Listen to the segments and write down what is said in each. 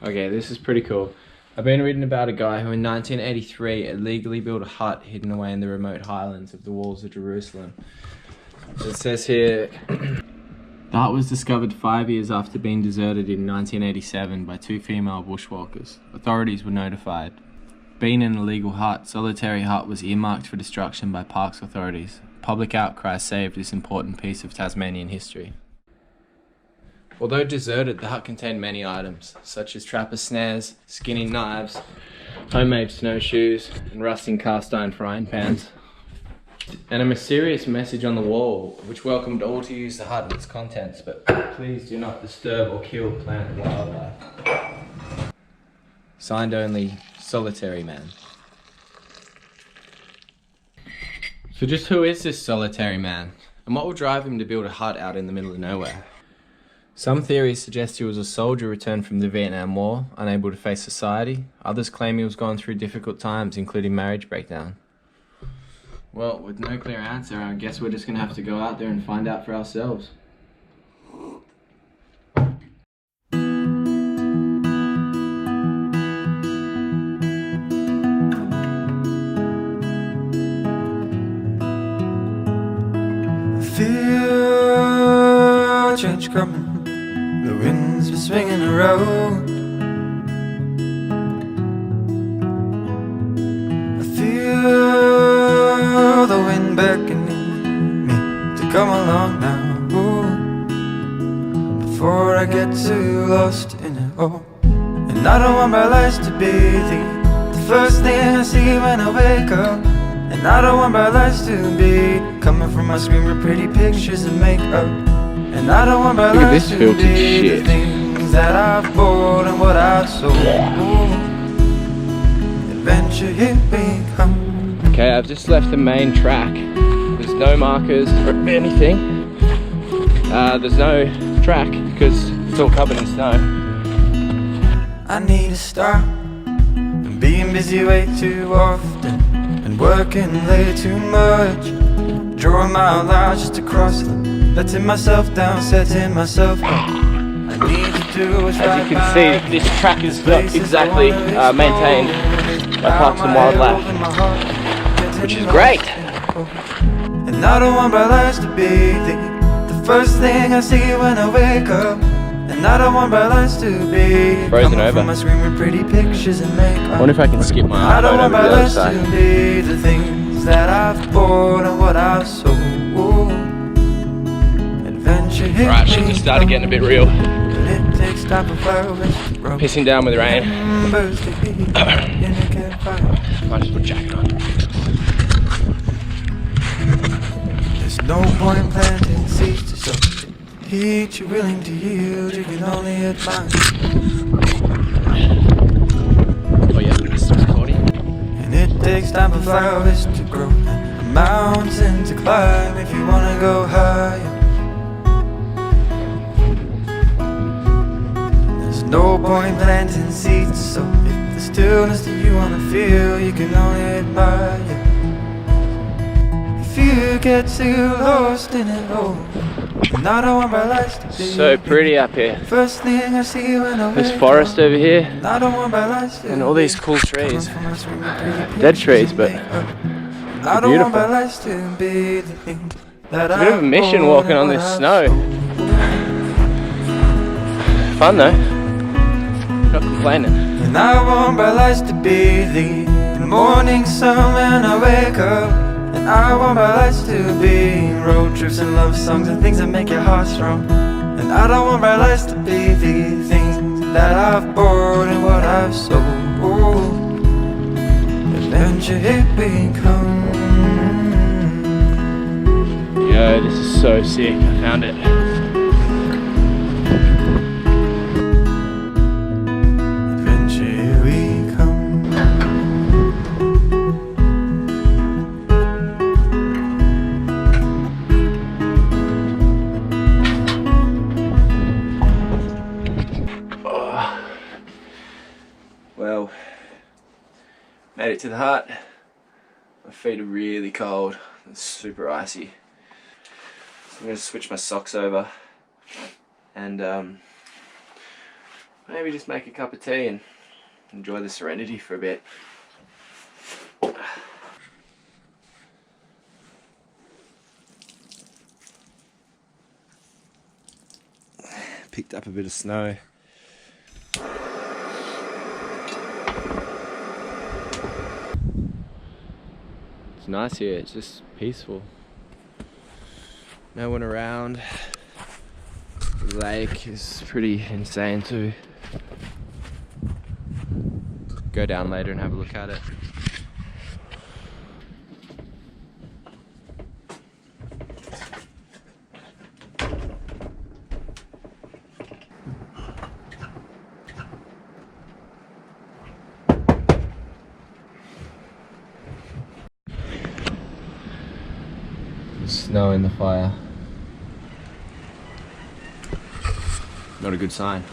Okay, this is pretty cool. I've been reading about a guy who in 1983 illegally built a hut hidden away in the remote highlands of the walls of Jerusalem. It says here, the hut was discovered 5 years after being deserted in 1987 by 2 female bushwalkers. Authorities were notified. Being an illegal hut, Solitary Hut was earmarked for destruction by parks authorities. Public outcry saved this important piece of Tasmanian history. Although deserted, the hut contained many items, such as trapper snares, skinning knives, homemade snowshoes, and rusting cast iron frying pans, and a mysterious message on the wall, which welcomed all to use the hut and its contents, but please do not disturb or kill plant and wildlife. Signed only, Solitary Man. So just who is this Solitary Man? And what will drive him to build a hut out in the middle of nowhere? Some theories suggest he was a soldier returned from the Vietnam War, unable to face society. Others claim he was going through difficult times, including marriage breakdown. Well, with no clear answer, I guess we're just going to have to go out there and find out for ourselves. Feel change coming. The winds be swinging around. I feel the wind beckoning me to come along now. Ooh, before I get too lost in it all. And I don't want my life to be the first thing I see when I wake up. And I don't want my life to be coming from my screen with pretty pictures and makeup. And I don't want my life to be the things that I've bought and what I've sold. Adventure, here we come. Okay, I've just left the main track. There's no markers or anything. There's no track because it's all covered in snow. I need to stop and being busy way too often and working way too much. Drawing my lines just to cross them. Letting myself down, setting myself up. I need to do what's right. As you can see, this track is not exactly maintained by Parks and Wildlife, which is great. And I don't want my life to be the first thing I see when I wake up. And I don't want my life to be frozen over. From my screen with pretty pictures and makeup. I wonder if I can skip my I don't iPhone want over my to the other life side. to be the things that I've bought and what I've sold. Right, shit just started getting a bit real. Pissing down with rain. Might just put a jacket on. There's no point planting seeds to sow. Heat you're willing to yield, you can only admire. Oh yeah, this is recording. And it takes time for flowers to grow and a mountain to climb if you wanna go higher. No point planting seeds, so if the stillness that you wanna feel, you can only admire. If you get too lost in it all, and I don't want my life to be so pretty up here. first thing I see when I There's forest over here, and I don't want my life to and all these cool trees. Dead Dead trees, but I don't want my beautiful. life to be the thing that It's a bit of a mission walking on this snow. Fun though. Not complaining. And I want my life to be the morning sun when I wake up. And I want my life to be road trips and love songs and things that make your heart strong. And I don't want my life to be the things that I've bought and what I've sold. Adventure, here we come. Yo, this is so sick. I found it. Well, made it to the hut. My feet are really cold. It's super icy. So I'm going to switch my socks over. and maybe just make a cup of tea and enjoy the serenity for a bit. Picked up a bit of snow. It's nice here, it's just peaceful. No one around. The lake is pretty insane too. Go down later and have a look at it. Snow in the fire. Not a good sign.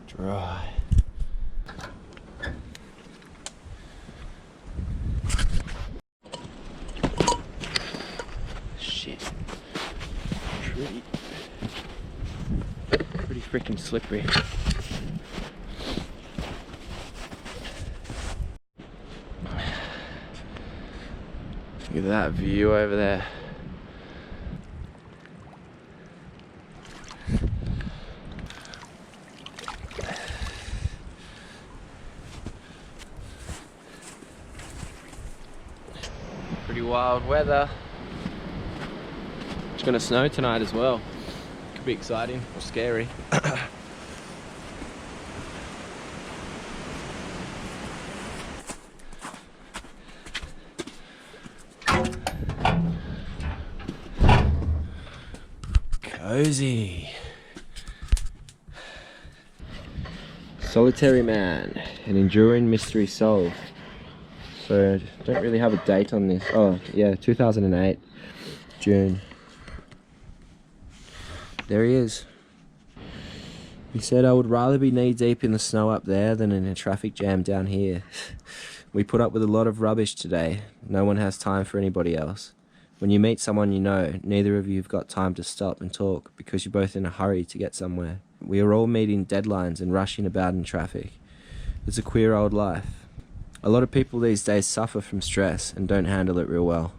Dry. Pretty freaking slippery. Look at that view over there. Pretty wild weather. It's gonna snow tonight as well. Could be exciting or scary. Cozy. Solitary Man, an enduring mystery solved. So, don't really have a date on this. Oh, yeah, 2008, June. There he is. He said, I would rather be knee deep in the snow up there than in a traffic jam down here. We put up with a lot of rubbish today. No one has time for anybody else. When you meet someone you know, neither of you have got time to stop and talk because you're both in a hurry to get somewhere. We are all meeting deadlines and rushing about in traffic. It's a queer old life. A lot of people these days suffer from stress and don't handle it real well.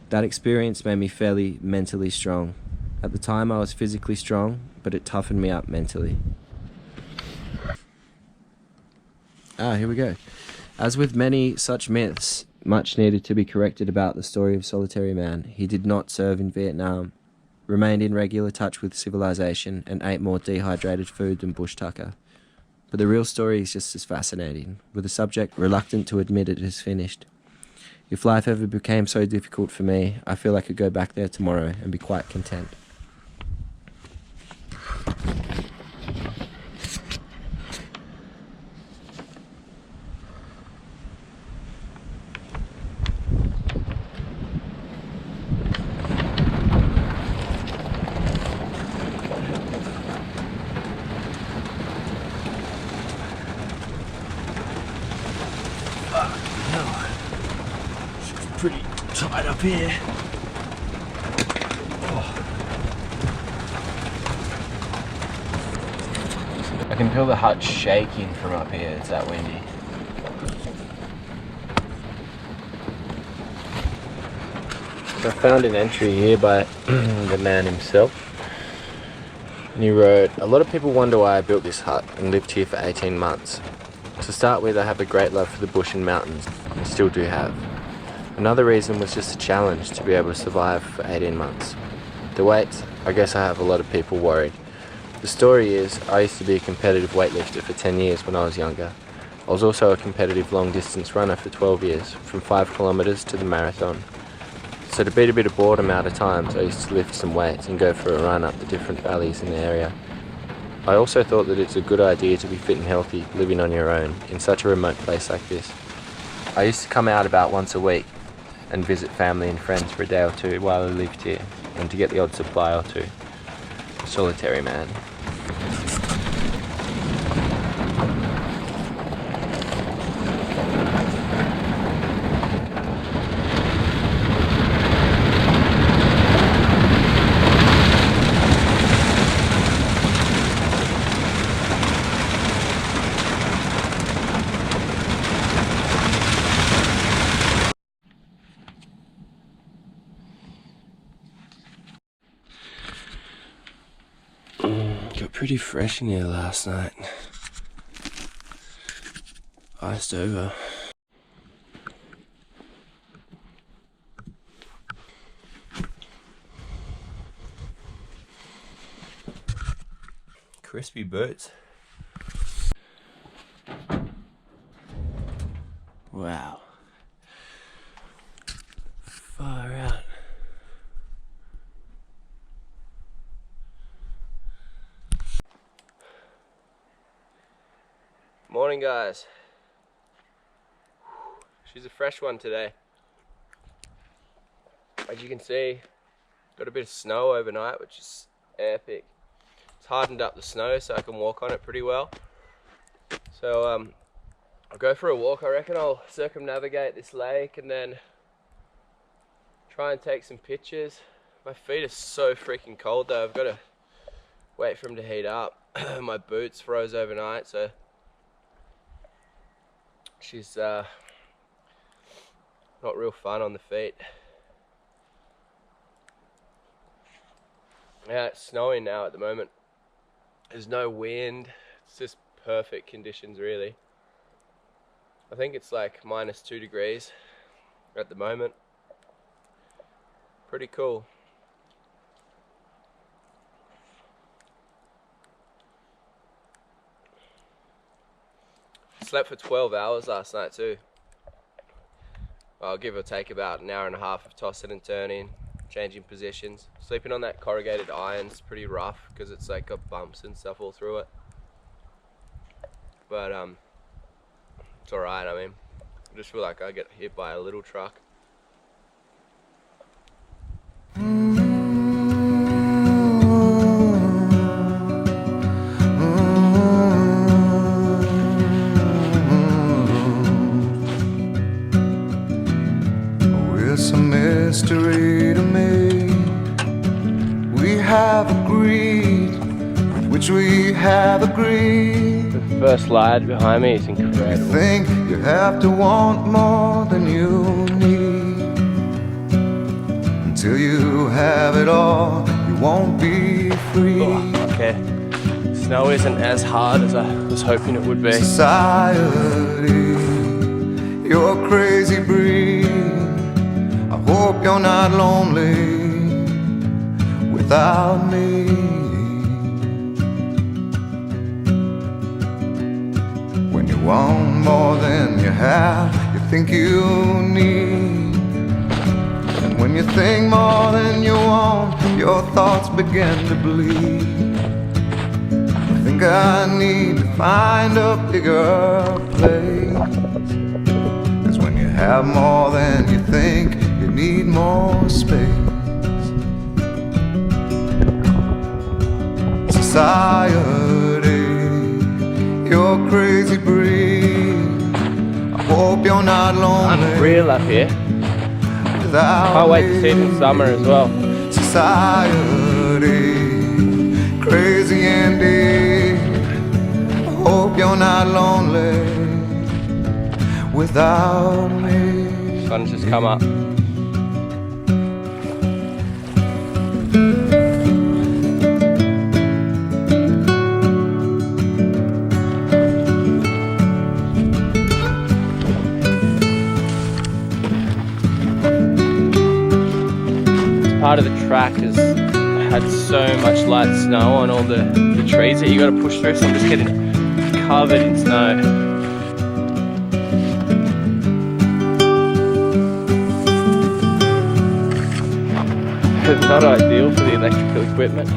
That experience made me fairly mentally strong. At the time I was physically strong, but it toughened me up mentally. Here we go. As with many such myths, much needed to be corrected about the story of Solitary Man. He did not serve in Vietnam, remained in regular touch with civilization, and ate more dehydrated food than Bush Tucker. But the real story is just as fascinating, with the subject reluctant to admit it is finished. If life ever became so difficult for me, I feel I could go back there tomorrow and be quite content. Pretty tight up here. I can feel the hut shaking from up here, it's that windy. So I found an entry here by the man himself. And he wrote, a lot of people wonder why I built this hut and lived here for 18 months. To start with, I have a great love for the bush and mountains, and still do have. Another reason was just a challenge to be able to survive for 18 months. The weights, I guess I have a lot of people worried. The story is, I used to be a competitive weightlifter for 10 years when I was younger. I was also a competitive long distance runner for 12 years, from 5 kilometres to the marathon. So to beat a bit of boredom out of times, I used to lift some weights and go for a run up the different valleys in the area. I also thought that it's a good idea to be fit and healthy living on your own in such a remote place like this. I used to come out about once a week, and visit family and friends for a day or two while I lived here, and to get the odd supply or two. Solitary man. Got pretty fresh in here last night. Iced over. Crispy boots. Wow. Far out. Morning, guys. She's a fresh one today. As you can see, got a bit of snow overnight, which is epic. It's hardened up the snow so I can walk on it pretty well. So I'll go for a walk. I reckon I'll circumnavigate this lake and then try and take some pictures. My feet are so freaking cold though. I've got to wait for them to heat up. My boots froze overnight, so she's not real fun on the feet. Yeah, it's snowing now at the moment. There's no wind. It's just perfect conditions, really. I think it's like -2 degrees at the moment. Pretty cool. Slept for 12 hours last night too. I'll give or take about an hour and a half of tossing and turning, changing positions. Sleeping on that corrugated iron's pretty rough because it's like got bumps and stuff all through it. But it's alright. I mean, I just feel like I get hit by a little truck. It's a mystery to me. We have agreed, which we have agreed. The first light behind me is incredible. You think you have to want more than you need. Until you have it all, you won't be free. Oh, okay. Snow isn't as hard as I was hoping it would be. Society, you're a crazy breed. I hope you're not lonely without me. When you want more than you have, you think you need. And when you think more than you want, your thoughts begin to bleed. I think I need to find a bigger place. 'Cause when you have more than you think, you need more space. Society, you're a crazy breed. I hope you're not lonely. Unreal up here. Can't wait to see it in summer as well. Society, crazy indeed. I hope you're not lonely without me. Sun's just come up. Part of the track has had so much light snow on all the trees that you got to push through, so I'm just getting covered in snow. It's not ideal for the electrical equipment.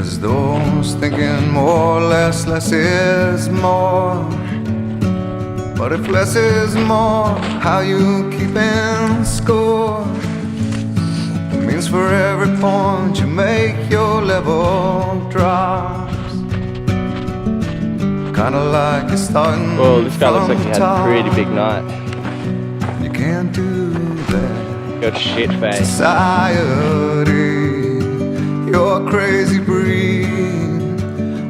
There's those thinking more, less is more. But if less is more, how you keeping score? It means for every point you make, your level drops. Kinda like you're starting. Well, this guy looks like he had a pretty big night. You can't do that. Got a shit face. Society, you're a crazy breed.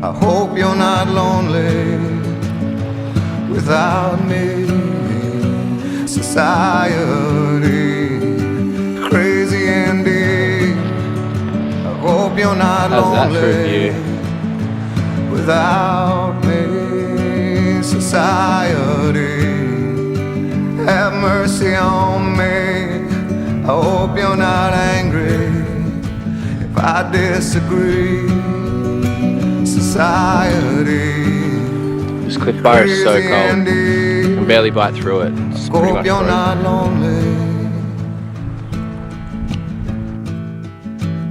I hope you're not lonely without me. Society, crazy indeed. I hope you're not lonely without me. Society, have mercy on me. I hope you're not angry if I disagree. Society, this cliff bar is so cold. You can barely bite through it. It's pretty much you're frozen. not lonely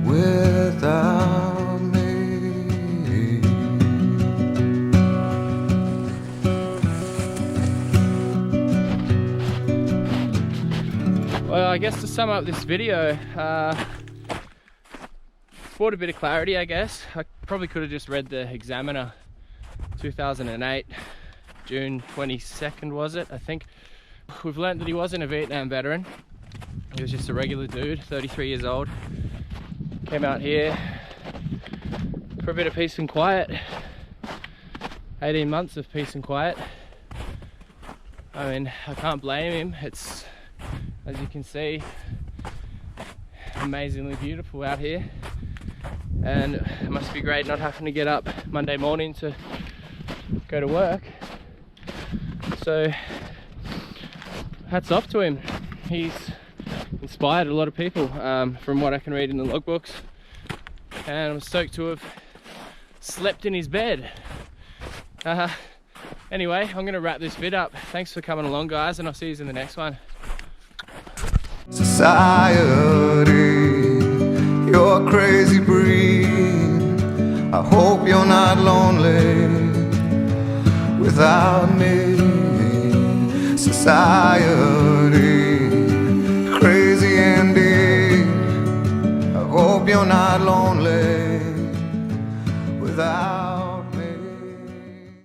without me. Well, I guess to sum up this video, brought a bit of clarity, I guess. I probably could have just read the Examiner 2008, June 22nd was it, I think. We've learned that he wasn't a Vietnam veteran. He was just a regular dude, 33 years old. Came out here for a bit of peace and quiet. 18 months of peace and quiet. I mean, I can't blame him. It's, as you can see, amazingly beautiful out here, and it must be great not having to get up Monday morning to go to work. So hats off to him. He's inspired a lot of people from what I can read in the logbooks, and I'm stoked to have slept in his bed. Anyway, I'm gonna wrap this vid up. Thanks for coming along, guys, and I'll see you in the next one. Society, you're a crazy breed. I hope you're not lonely without me. Society, crazy indeed. I hope you're not lonely without